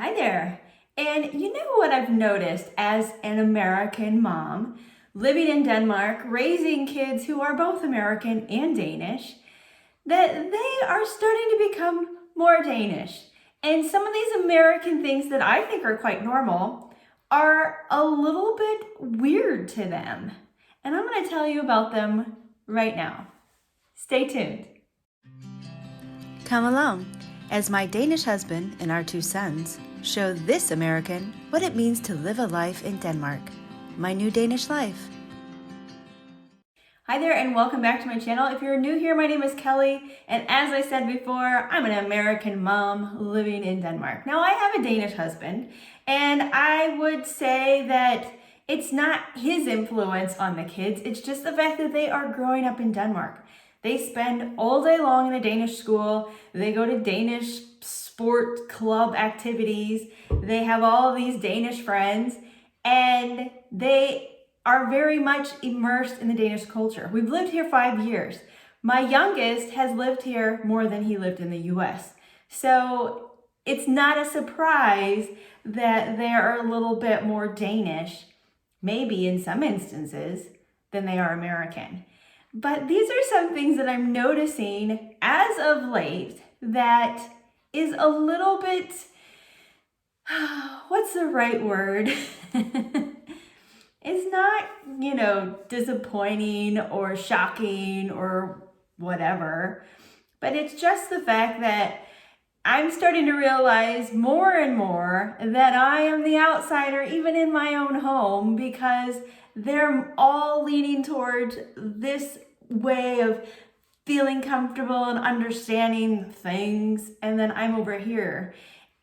Hi there. And you know what I've noticed as an American mom, living in Denmark, raising kids who are both American and Danish, that they are starting to become more Danish. And some of these American things that I think are quite normal are a little bit weird to them. And I'm going to tell you about them right now. Stay tuned. Come along as my Danish husband and our two sons show this American what it means to live a life in Denmark. My New Danish Life. Hi there and welcome back to my channel. If you're new here, my name is Kelly, and as I said before, I'm an American mom living in Denmark. Now I have a Danish husband, and I would say that it's not his influence on the kids, it's just the fact that they are growing up in Denmark. They spend all day long in a Danish school, they go to Danish sport club activities, they have all of these Danish friends, and they are very much immersed in the Danish culture. We've lived here 5 years. My youngest has lived here more than he lived in the US. So it's not a surprise that they're a little bit more Danish, maybe in some instances, than they are American. But these are some things that I'm noticing as of late that is a little bit, what's the right word? It's not, disappointing or shocking or whatever, but it's just the fact that I'm starting to realize more and more that I am the outsider even in my own home, because they're all leaning towards this way of feeling comfortable and understanding things, and then I'm over here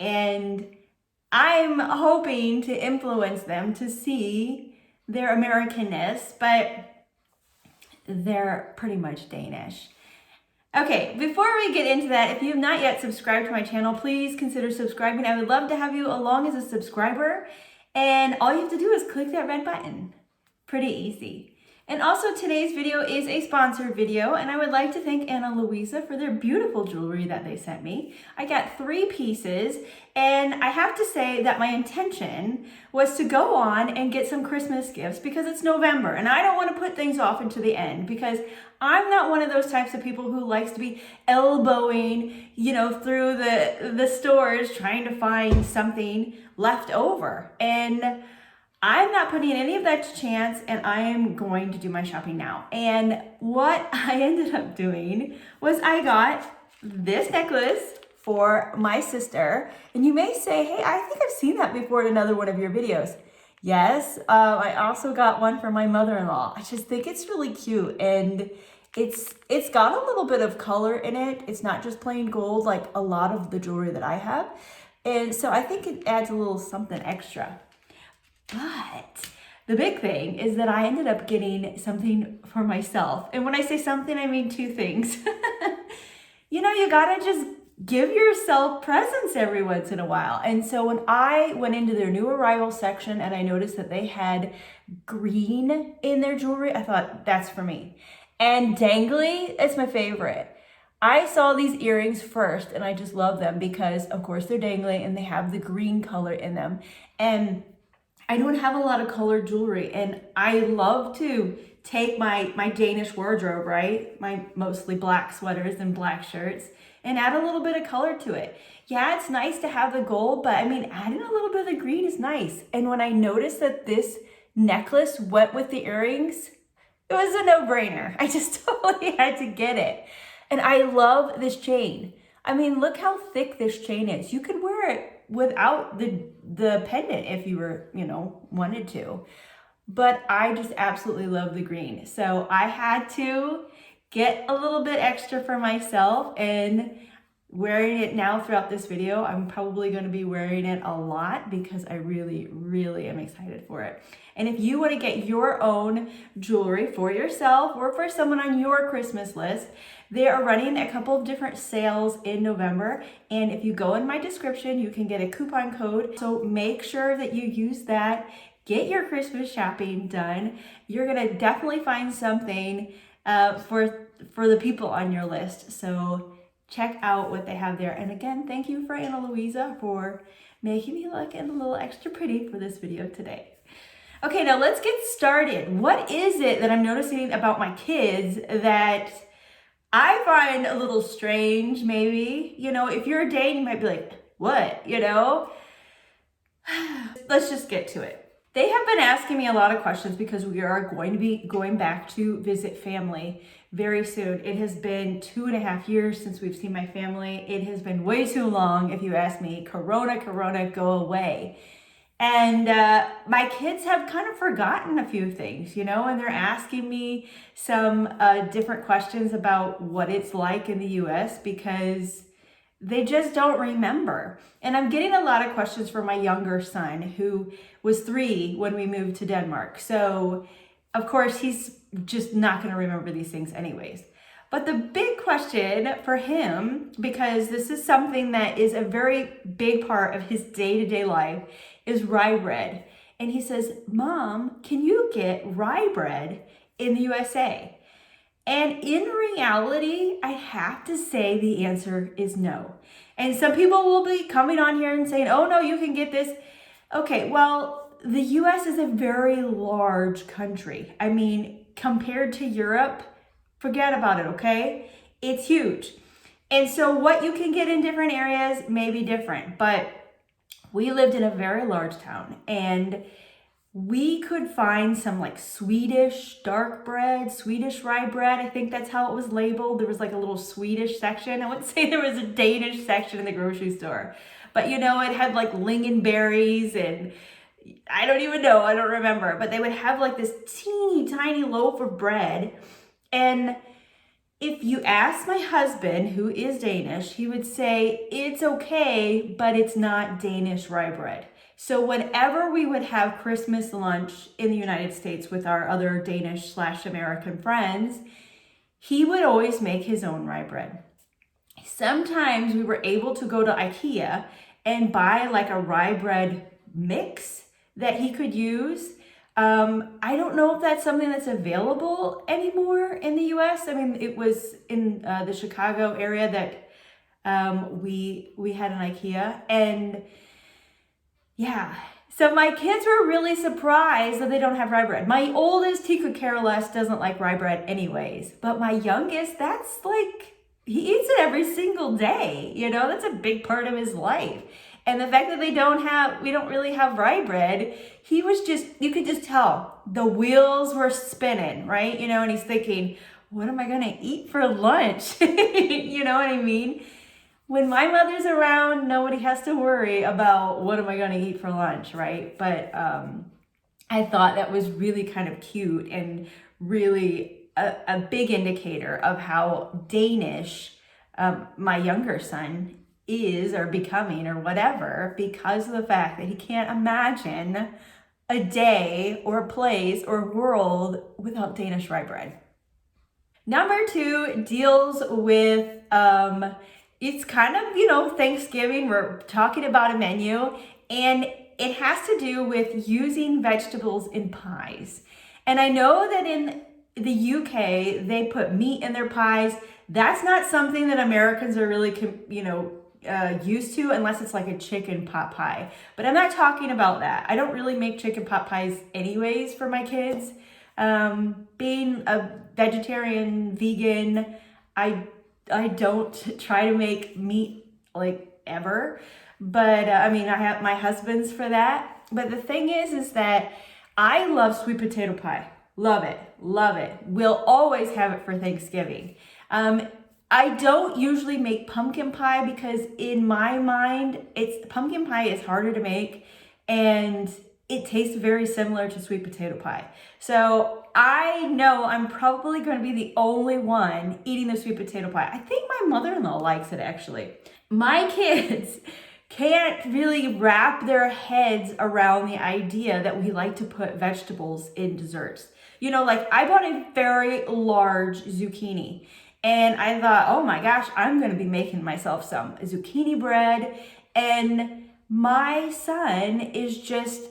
and I'm hoping to influence them to see their Americanness, but they're pretty much Danish. Okay, before we get into that, if you have not yet subscribed to my channel, please consider subscribing. I would love to have you along as a subscriber, and all you have to do is click that red button. Pretty easy. And also, today's video is a sponsored video, and I would like to thank Ana Luisa for their beautiful jewelry that they sent me. I got 3 pieces, and I have to say that my intention was to go on and get some Christmas gifts because it's November, and I don't want to put things off into the end, because I'm not one of those types of people who likes to be elbowing, through the stores trying to find something left over. And I'm not putting any of that to chance, and I am going to do my shopping now. And what I ended up doing was I got this necklace for my sister. And you may say, hey, I think I've seen that before in another one of your videos. Yes, I also got one for my mother-in-law. I just think it's really cute, and it's got a little bit of color in it. It's not just plain gold like a lot of the jewelry that I have. And so I think it adds a little something extra. But the big thing is that I ended up getting something for myself. And when I say something, I mean 2 things. You gotta just give yourself presents every once in a while. And so when I went into their new arrival section and I noticed that they had green in their jewelry, I thought, that's for me. And dangly, it's my favorite. I saw these earrings first and I just love them because, of course, they're dangly and they have the green color in them. And I don't have a lot of colored jewelry, and I love to take my Danish wardrobe, right? My mostly black sweaters and black shirts, and add a little bit of color to it. Yeah, it's nice to have the gold, but adding a little bit of the green is nice. And when I noticed that this necklace went with the earrings, it was a no-brainer. I just totally had to get it. And I love this chain. Look how thick this chain is. You could wear it without the pendant if you were, wanted to. But I just absolutely love the green. So I had to get a little bit extra for myself, and wearing it now throughout this video, I'm probably going to be wearing it a lot because I really, really am excited for it. And if you want to get your own jewelry for yourself or for someone on your Christmas list, they are running a couple of different sales in November. And if you go in my description, you can get a coupon code. So make sure that you use that. Get your Christmas shopping done. You're going to definitely find something for the people on your list. So check out what they have there. And again, thank you for Ana Luisa for making me looking a little extra pretty for this video today. Okay, now let's get started. What is it that I'm noticing about my kids that I find a little strange, maybe? You know, if you're a date, you might be like, what, you know? Let's just get to it. They have been asking me a lot of questions because we are going to be going back to visit family very soon. It has been 2.5 years since we've seen my family. It has been way too long, if you ask me. Corona, go away. And my kids have kind of forgotten a few things, you know, and they're asking me some different questions about what it's like in the US because they just don't remember. And I'm getting a lot of questions from my younger son, who was 3 when we moved to Denmark. So, of course, he's just not going to remember these things anyways. But the big question for him, because this is something that is a very big part of his day-to-day life, is rye bread. And he says, Mom, can you get rye bread in the USA? And in reality, I have to say the answer is no. And some people will be coming on here and saying, oh no, you can get this. Okay, well, the US is a very large country. I mean, compared to Europe, forget about it, okay? It's huge. And so what you can get in different areas may be different, but we lived in a very large town, and we could find some like Swedish dark bread, Swedish rye bread. I think that's how it was labeled. There was like a little Swedish section. I wouldn't say there was a Danish section in the grocery store, but you know, it had like lingonberries and I don't even know, I don't remember, but they would have like this teeny tiny loaf of bread. And if you ask my husband, who is Danish, he would say, it's okay, but it's not Danish rye bread. So whenever we would have Christmas lunch in the United States with our other Danish/American friends, he would always make his own rye bread. Sometimes we were able to go to IKEA and buy like a rye bread mix that he could use. I don't know if that's something that's available anymore in the US. I mean, it was in the Chicago area that we had an IKEA, and yeah. So my kids were really surprised that they don't have rye bread. My oldest, he could care less, doesn't like rye bread anyways. But my youngest, that's like, he eats it every single day. You know, that's a big part of his life. And the fact that we don't really have rye bread, he was just, you could just tell the wheels were spinning, right? You know, and he's thinking, what am I going to eat for lunch? You know what I mean? When my mother's around, nobody has to worry about what am I going to eat for lunch, right? But I thought that was really kind of cute and really a big indicator of how Danish my younger son is or becoming or whatever, because of the fact that he can't imagine a day or a place or world without Danish rye bread. Number 2 deals with it's kind of, you know, Thanksgiving. We're talking about a menu, and it has to do with using vegetables in pies. And I know that in the UK, they put meat in their pies. That's not something that Americans are really, you know, used to, unless it's like a chicken pot pie. But I'm not talking about that. I don't really make chicken pot pies anyways for my kids. Being a vegetarian, vegan, I don't try to make meat like ever, but I mean, I have my husband's for that. But the thing is that I love sweet potato pie. Love it. We'll always have it for Thanksgiving. I don't usually make pumpkin pie because in my mind, pumpkin pie is harder to make and it tastes very similar to sweet potato pie. So I know I'm probably going to be the only one eating the sweet potato pie. I think my mother-in-law likes it actually. My kids can't really wrap their heads around the idea that we like to put vegetables in desserts. You know, like I bought a very large zucchini and I thought, oh my gosh, I'm going to be making myself some zucchini bread. And my son is just,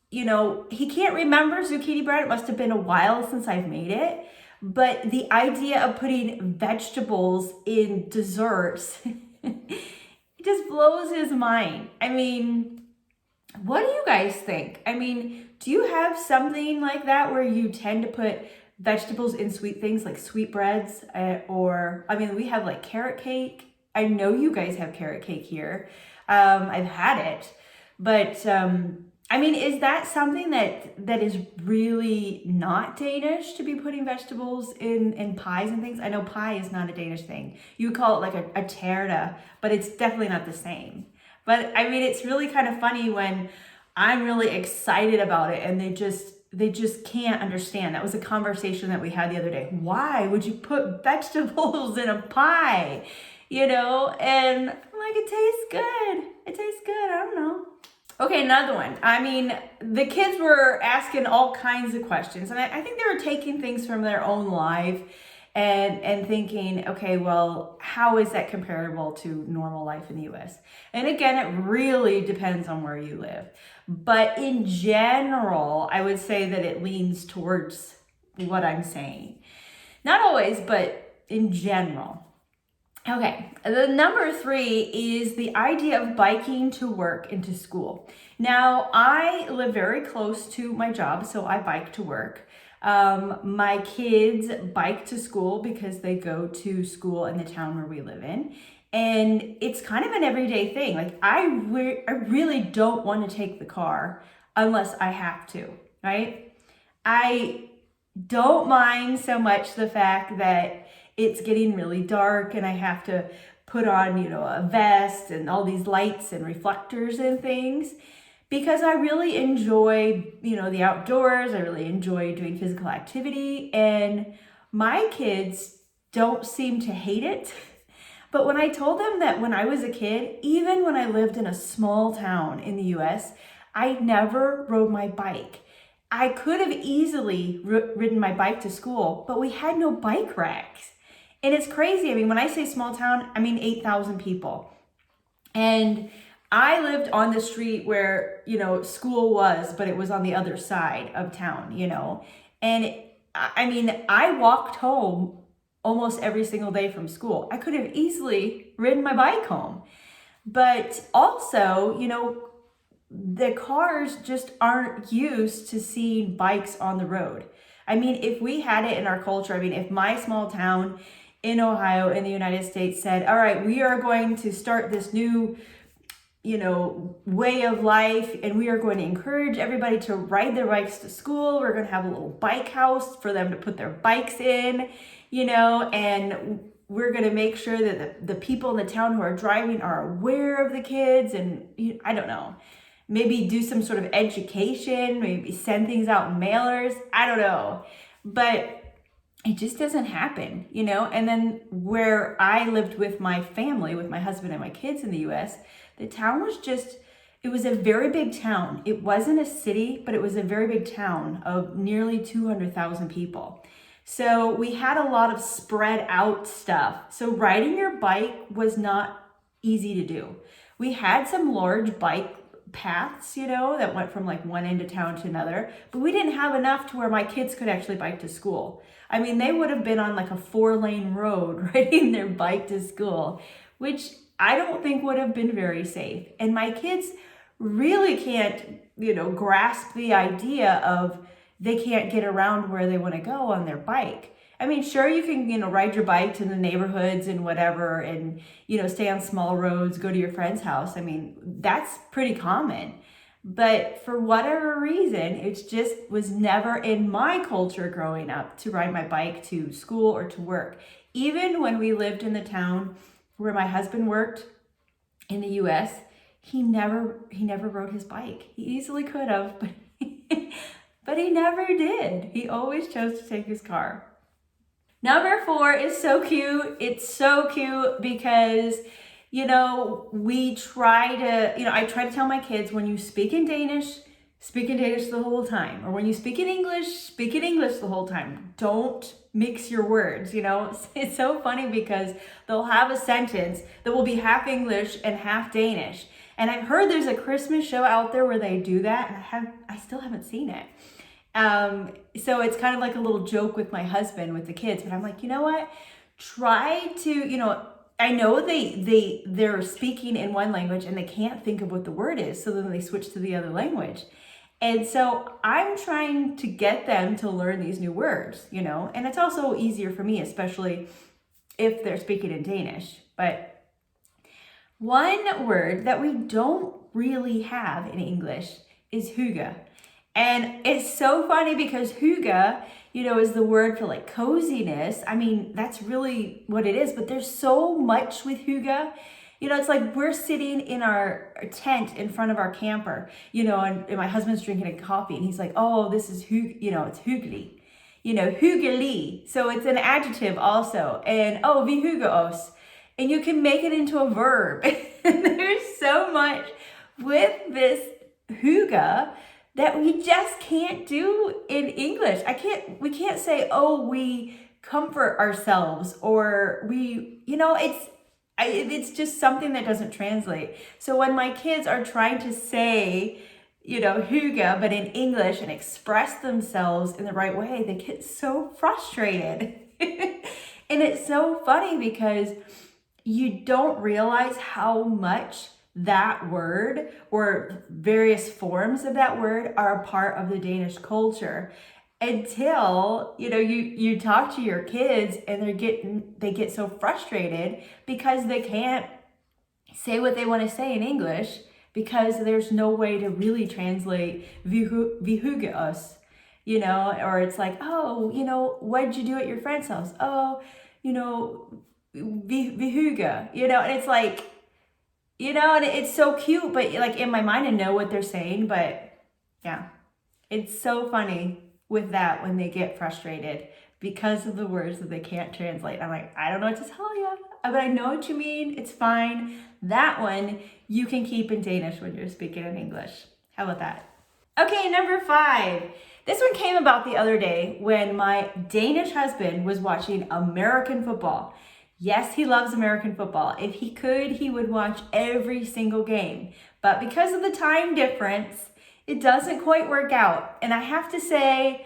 you know, he can't remember zucchini bread. It must have been a while since I've made it. But the idea of putting vegetables in desserts, it just blows his mind. I mean, what do you guys think? I mean, do you have something like that where you tend to put vegetables in sweet things like sweetbreads, or I mean, we have like carrot cake. I know you guys have carrot cake here. I've had it, but I mean, is that something that is really not Danish to be putting vegetables in pies and things? I know pie is not a Danish thing. You would call it like a tærte, but it's definitely not the same. But I mean, it's really kind of funny when I'm really excited about it and they just can't understand. That was a conversation that we had the other day. Why would you put vegetables in a pie? You know, and I'm like, it tastes good. It tastes good. I don't know. Okay, another one. I mean, the kids were asking all kinds of questions, and I think they were taking things from their own life and thinking, okay, well, how is that comparable to normal life in the US? And again, it really depends on where you live. But in general, I would say that it leans towards what I'm saying. Not always, but in general. Okay, the number 3 is the idea of biking to work and to school. Now, I live very close to my job, so I bike to work. My kids bike to school because they go to school in the town where we live in. And it's kind of an everyday thing. Like, I really don't want to take the car unless I have to, right? I don't mind so much the fact that it's getting really dark and I have to put on, a vest and all these lights and reflectors and things, because I really enjoy, the outdoors. I really enjoy doing physical activity, and my kids don't seem to hate it. But when I told them that when I was a kid, even when I lived in a small town in the US, I never rode my bike. I could have easily ridden my bike to school, but we had no bike racks. And it's crazy. I mean, when I say small town, I mean 8,000 people. And I lived on the street where, school was, but it was on the other side of town, And I walked home almost every single day from school. I could have easily ridden my bike home. But also, the cars just aren't used to seeing bikes on the road. I mean, if we had it in our culture, if my small town in Ohio in the United States said, all right, we are going to start this new, way of life, and we are going to encourage everybody to ride their bikes to school. We're going to have a little bike house for them to put their bikes in, and we're going to make sure that the people in the town who are driving are aware of the kids, and I don't know, maybe do some sort of education, maybe send things out in mailers. I don't know, but it just doesn't happen, And then where I lived with my family, with my husband and my kids in the US, the town was it was a very big town. It wasn't a city, but it was a very big town of nearly 200,000 people. So we had a lot of spread out stuff. So riding your bike was not easy to do. We had some large bike paths, that went from like one end of town to another, but we didn't have enough to where my kids could actually bike to school. They would have been on like a 4-lane road riding their bike to school, which I don't think would have been very safe. And my kids really can't, grasp the idea of they can't get around where they want to go on their bike. Sure, you can, ride your bike to the neighborhoods and whatever, and, stay on small roads, go to your friend's house. That's pretty common. But for whatever reason, it just was never in my culture growing up to ride my bike to school or to work. Even when we lived in the town where my husband worked in the US, he never rode his bike. He easily could have, but but he never did. He always chose to take his car. Number 4 is so cute. It's so cute because, we try to, I try to tell my kids, when you speak in Danish the whole time. Or when you speak in English the whole time. Don't mix your words, It's so funny because they'll have a sentence that will be half English and half Danish. And I've heard there's a Christmas show out there where they do that, and I still haven't seen it. So it's kind of like a little joke with my husband, with the kids, but I'm like, you know what? Try to, I know they're speaking in one language and they can't think of what the word is, so then they switch to the other language. And so I'm trying to get them to learn these new words, and it's also easier for me, especially if they're speaking in Danish. But one word that we don't really have in English is hygge. And it's so funny because hygge, is the word for like coziness. I mean, that's really what it is, but there's so much with hygge. It's like we're sitting in our tent in front of our camper, and my husband's drinking a coffee and he's like, oh, this is hygge, it's hyggelig, hyggelig. So it's an adjective also. And oh, vi hygger oss. And you can make it into a verb. And there's so much with this hygge that we just can't do in English. We can't say, oh, we comfort ourselves, or it's just something that doesn't translate. So when my kids are trying to say, hygge, but in English and express themselves in the right way, they get so frustrated. And it's so funny because you don't realize how much that word or various forms of that word are a part of the Danish culture until you talk to your kids and they get so frustrated because they can't say what they want to say in English because there's no way to really translate vi hygge oss, or it's like, oh, what'd you do at your friend's house? Oh, vi hygge, and it's like, and it's so cute, but like in my mind I know what they're saying, but yeah, it's so funny with that when they get frustrated because of the words that they can't translate. I'm like, I don't know what to tell you, but I know what you mean. It's fine. That one you can keep in Danish when you're speaking in English. How about that? Okay, number 5. This one came about the other day when my Danish husband was watching American football. Yes, he loves American football. If he could, he would watch every single game. But because of the time difference, it doesn't quite work out. And I have to say,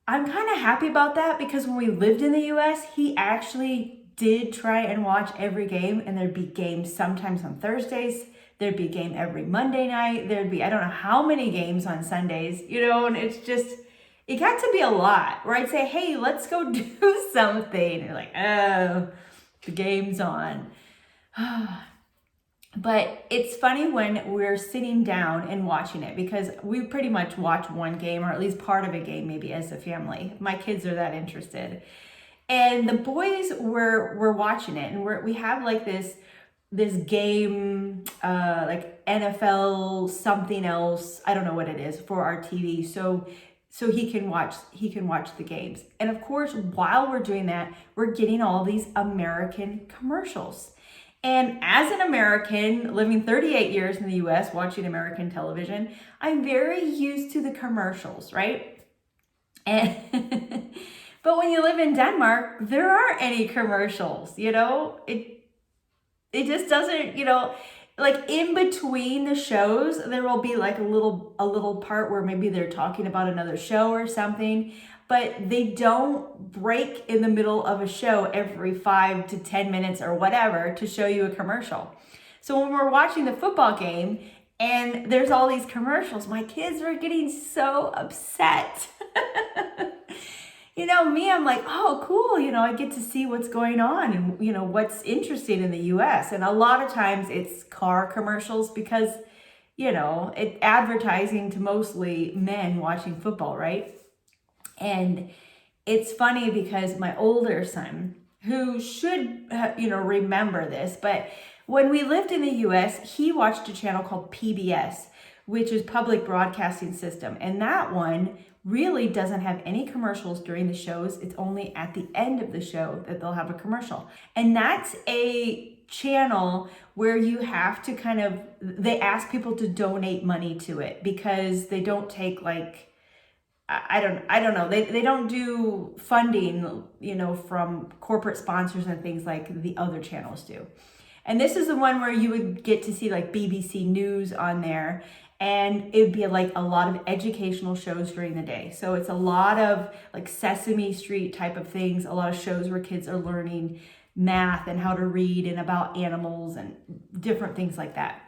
I'm kind of happy about that because when we lived in the US, he actually did try and watch every game, and there'd be games sometimes on Thursdays. There'd be a game every Monday night. There'd be, I don't know how many games on Sundays, and it's just, it got to be a lot where I'd say, hey, let's go do something. And you're like, oh, the game's on. But it's funny when we're sitting down and watching it because we pretty much watch one game or at least part of a game maybe as a family. My kids are that interested. And the boys were watching it, and we have like this game, like NFL something else, I don't know what it is, for our TV. So he can watch the games. And of course, while we're doing that, we're getting all these American commercials. And as an American living 38 years in the US watching American television, I'm very used to the commercials, right? And but when you live in Denmark, there aren't any commercials, it just doesn't, like in between the shows, there will be like a little part where maybe they're talking about another show or something, but they don't break in the middle of a show every 5 to 10 minutes or whatever to show you a commercial. So when we're watching the football game and there's all these commercials, my kids are getting so upset. Me, I'm like, oh, cool. I get to see what's going on and, what's interesting in the US. And a lot of times it's car commercials because, it's advertising to mostly men watching football, right? And it's funny because my older son, who should, remember this, but when we lived in the US, he watched a channel called PBS, which is Public Broadcasting System. And that one really doesn't have any commercials during the shows. It's only at the end of the show that they'll have a commercial. And that's a channel where you have to they ask people to donate money to it because they don't take like, I don't know. They don't do funding, from corporate sponsors and things like the other channels do. And this is the one where you would get to see like BBC News on there, and it'd be like a lot of educational shows during the day. So it's a lot of like Sesame Street type of things, a lot of shows where kids are learning math and how to read and about animals and different things like that.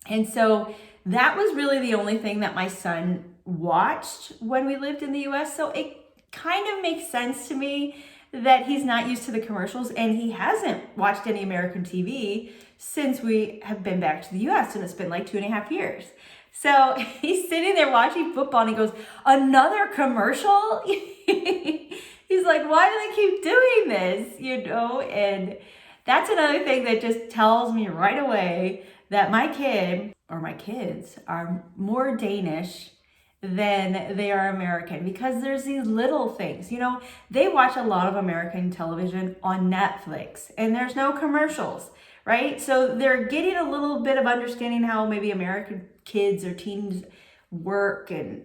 And so that was really the only thing that my son watched when we lived in the US. So it kind of makes sense to me that he's not used to the commercials, and he hasn't watched any American TV since we have been back to the US, and it's been like 2.5 years. So he's sitting there watching football and he goes, another commercial? He's like, why do they keep doing this? And that's another thing that just tells me right away that my kid or my kids are more Danish than they are American, because there's these little things. They watch a lot of American television on Netflix and there's no commercials, right? So they're getting a little bit of understanding how maybe American kids or teens work and,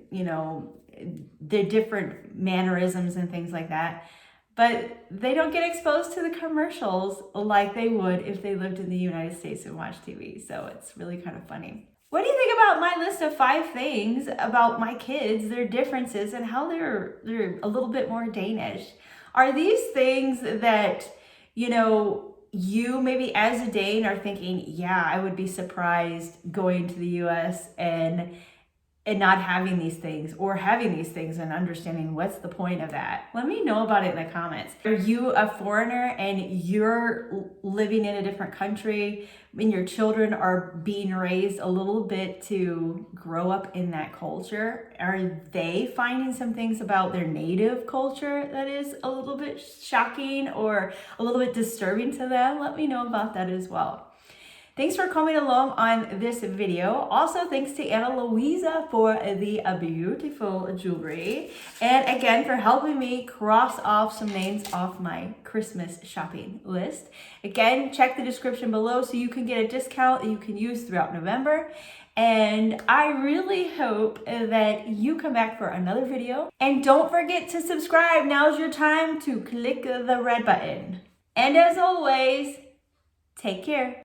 the different mannerisms and things like that. But they don't get exposed to the commercials like they would if they lived in the United States and watched TV. So it's really kind of funny. What do you think about my list of 5 things about my kids, their differences, and how they're a little bit more Danish? Are these things that, you maybe as a Dane are thinking, yeah, I would be surprised going to the US and not having these things, or having these things and understanding what's the point of that? Let me know about it in the comments. Are you a foreigner and you're living in a different country and your children are being raised a little bit to grow up in that culture? Are they finding some things about their native culture that is a little bit shocking or a little bit disturbing to them? Let me know about that as well. Thanks for coming along on this video. Also, thanks to Ana Luisa for the beautiful jewelry. And again, for helping me cross off some names off my Christmas shopping list. Again, check the description below so you can get a discount that you can use throughout November. And I really hope that you come back for another video. And don't forget to subscribe. Now's your time to click the red button. And as always, take care.